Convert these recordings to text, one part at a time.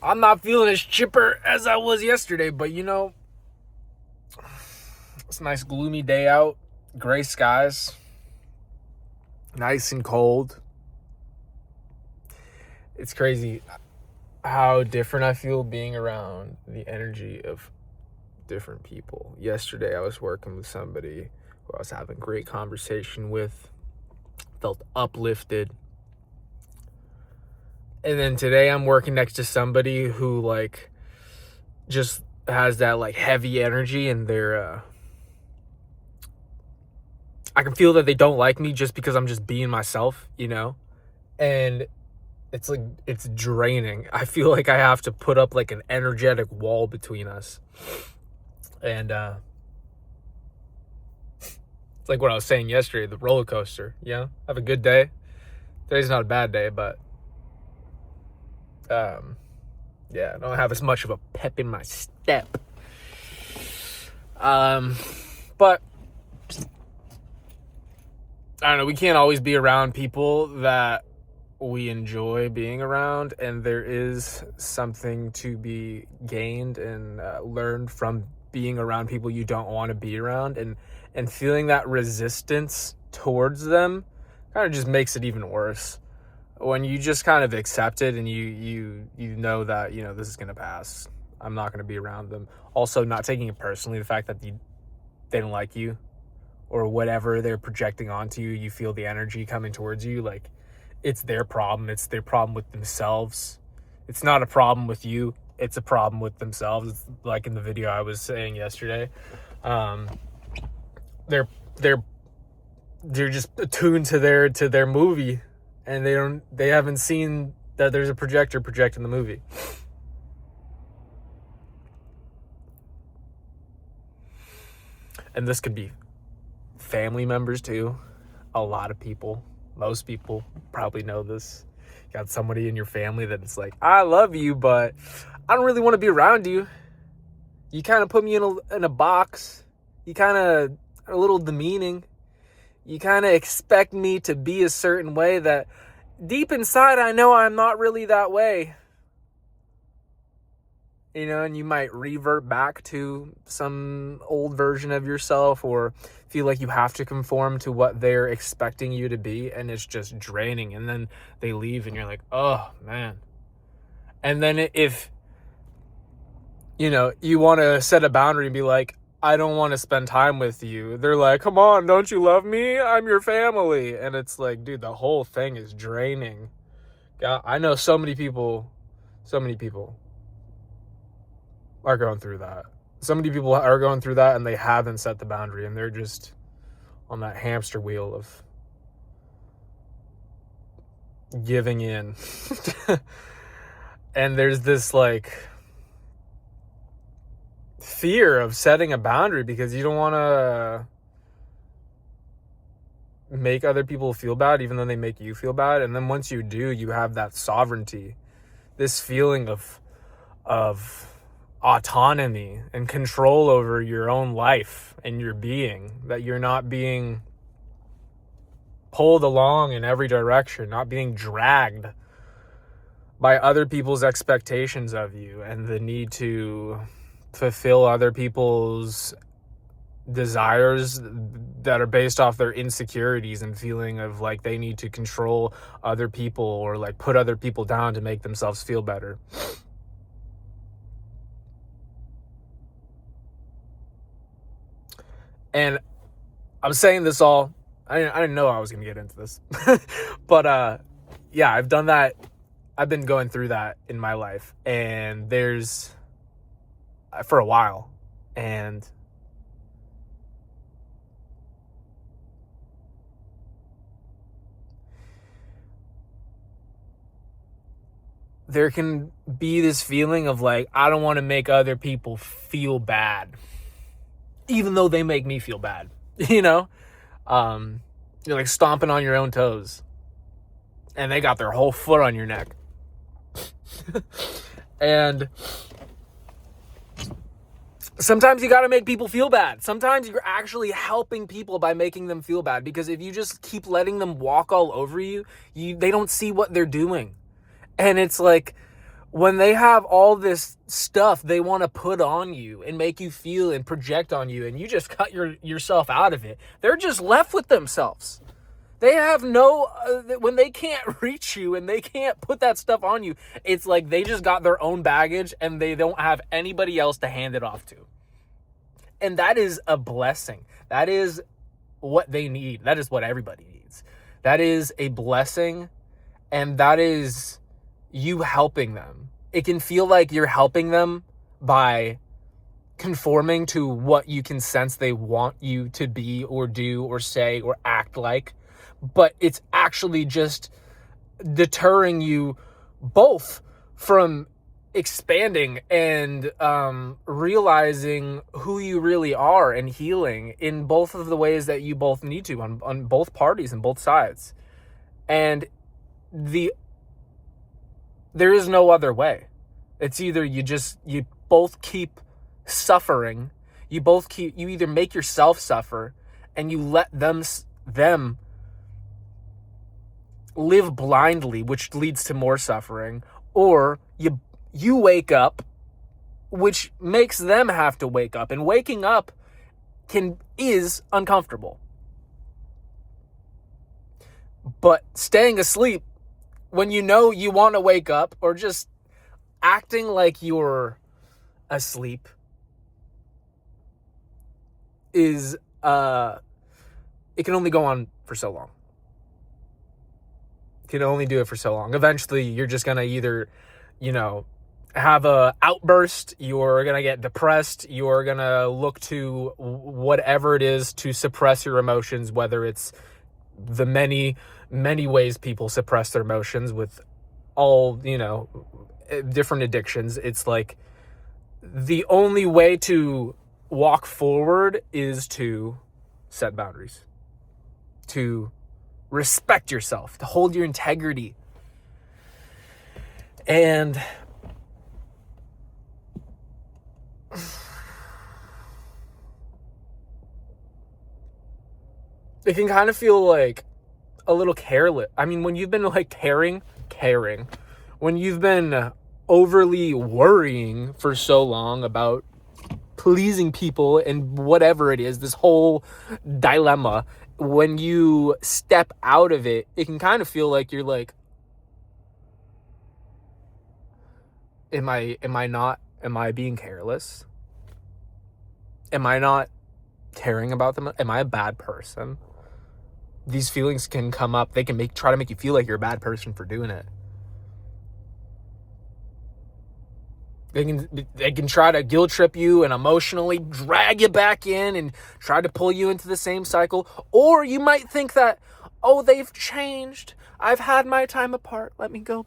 I'm not feeling as chipper as I was yesterday, but it's a nice gloomy day out, gray skies, nice and cold. It's crazy how different I feel being around the energy of different people. Yesterday, I was working with somebody who I was having a great conversation with, felt uplifted. And then today, I'm working next to somebody who, just has that, heavy energy, and I can feel that they don't like me just because I'm just being myself, And it's draining. I feel like I have to put up an energetic wall between us. And it's like what I was saying yesterday, the roller coaster, have a good day. Today's not a bad day, but I don't have as much of a pep in my step. But I don't know, we can't always be around people that we enjoy being around, and there is something to be gained and learned from being around people you don't want to be around, and feeling that resistance towards them kind of just makes it even worse. When you just kind of accept it and you know that this is going to pass, I'm not going to be around them. Also, not taking it personally, the fact that they don't like you or whatever they're projecting onto you, you feel the energy coming towards you, it's their problem. It's their problem with themselves. It's not a problem with you. It's a problem with themselves. It's like in the video I was saying yesterday. They're just attuned to their movie, and they haven't seen that there's a projector projecting the movie. And this could be family members too. A lot of people, most people probably know this. You got somebody in your family that it's like, I love you, but I don't really want to be around you. You kind of put me in a box. You kind of are a little demeaning. You kind of expect me to be a certain way that deep inside I know I'm not really that way. And you might revert back to some old version of yourself, or feel like you have to conform to what they're expecting you to be, and it's just draining. And then they leave and you're like, oh man. And then if you want to set a boundary and be like, I don't want to spend time with you, they're like, come on, don't you love me? I'm your family. And it's like, dude, the whole thing is draining. God, I know so many people are going through that. So many people are going through that, and they haven't set the boundary, and they're just on that hamster wheel of giving in. And there's this fear of setting a boundary because you don't want to make other people feel bad, even though they make you feel bad. And then once you do, you have that sovereignty, this feeling of autonomy and control over your own life and your being, that you're not being pulled along in every direction, not being dragged by other people's expectations of you and the need to fulfill other people's desires that are based off their insecurities and feeling of like they need to control other people or put other people down to make themselves feel better. And I'm saying this all, I didn't know I was going to get into this. But yeah, I've done that. I've been going through that in my life. And there's, for a while. And there can be this feeling of I don't want to make other people feel bad, even though they make me feel bad, you're stomping on your own toes and they got their whole foot on your neck. And sometimes you got to make people feel bad. Sometimes you're actually helping people by making them feel bad, because if you just keep letting them walk all over you, they don't see what they're doing. And it's when they have all this stuff they want to put on you and make you feel and project on you, and you just cut yourself out of it, they're just left with themselves. They have no, when they can't reach you and they can't put that stuff on you, it's like they just got their own baggage and they don't have anybody else to hand it off to. And that is a blessing. That is what they need. That is what everybody needs. That is a blessing, and that is you helping them. It can feel like you're helping them by conforming to what you can sense they want you to be or do or say or act like, but it's actually just deterring you both from expanding and realizing who you really are and healing in both of the ways that you both need to on both parties and both sides. And there is no other way. It's either you both keep suffering, you either make yourself suffer and you let them live blindly, which leads to more suffering, or you wake up, which makes them have to wake up, and waking up is uncomfortable. But staying asleep when you know you want to wake up, or just acting like you're asleep, is it can only go on for so long. You can only do it for so long. Eventually you're just gonna either, have a outburst, you're gonna get depressed, you're gonna look to whatever it is to suppress your emotions, whether it's the many ways people suppress their emotions with all, different addictions. It's like the only way to walk forward is to set boundaries, to respect yourself, to hold your integrity. And it can kind of feel like a little careless. I mean, when you've been like caring, when you've been overly worrying for so long about pleasing people and whatever it is, this whole dilemma, when you step out of it, it can kind of feel like you're like, am I being careless? Am I not caring about them? Am I a bad person? These feelings can come up. They can try to make you feel like you're a bad person for doing it. They can try to guilt trip you and emotionally drag you back in and try to pull you into the same cycle. Or you might think that, oh, they've changed. I've had my time apart. Let me go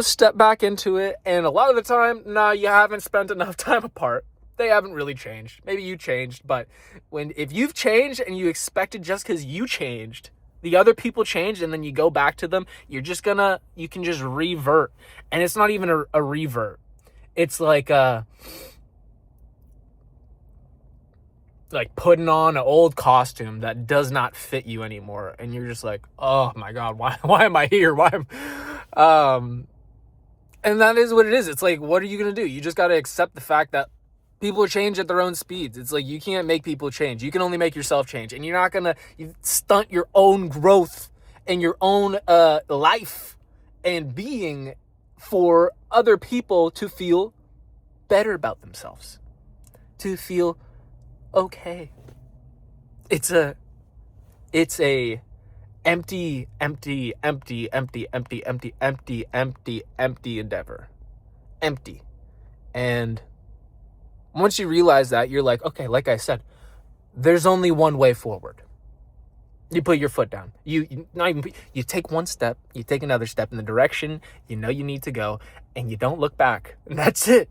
step back into it. And a lot of the time, you haven't spent enough time apart. They haven't really changed. Maybe you changed, but if you've changed and you expected just because you changed, the other people changed, and then you go back to them, you can just revert. And it's not even a revert. It's like putting on an old costume that does not fit you anymore, and you're just like, oh my God, why am I here? And that is what it is. It's like, what are you gonna do? You just got to accept the fact that people change at their own speeds. It's like, you can't make people change. You can only make yourself change, and you're not gonna stunt your own growth and your own life and being for other people to feel better about themselves, to feel okay. It's a empty endeavor. Empty. And once you realize that, you're like, okay, like I said, there's only one way forward. You put your foot down. You take one step, you take another step in the direction you need to go, and you don't look back. And that's it.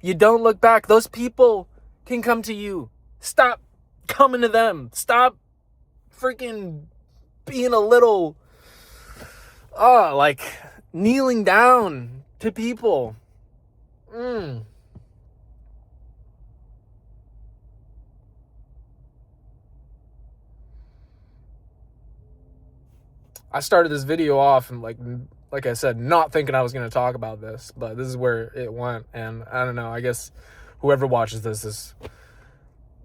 You don't look back. Those people can come to you. Stop coming to them. Stop freaking being a little, kneeling down to people. I started this video off and like like I said, not thinking I was going to talk about this, but this is where it went. And I don't know, I guess whoever watches this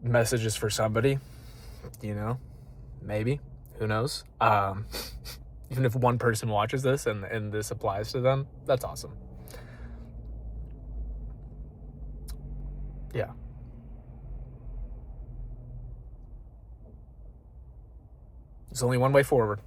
message is for somebody, you know, maybe, who knows? Even if one person watches this and this applies to them, that's awesome. Yeah. There's only one way forward.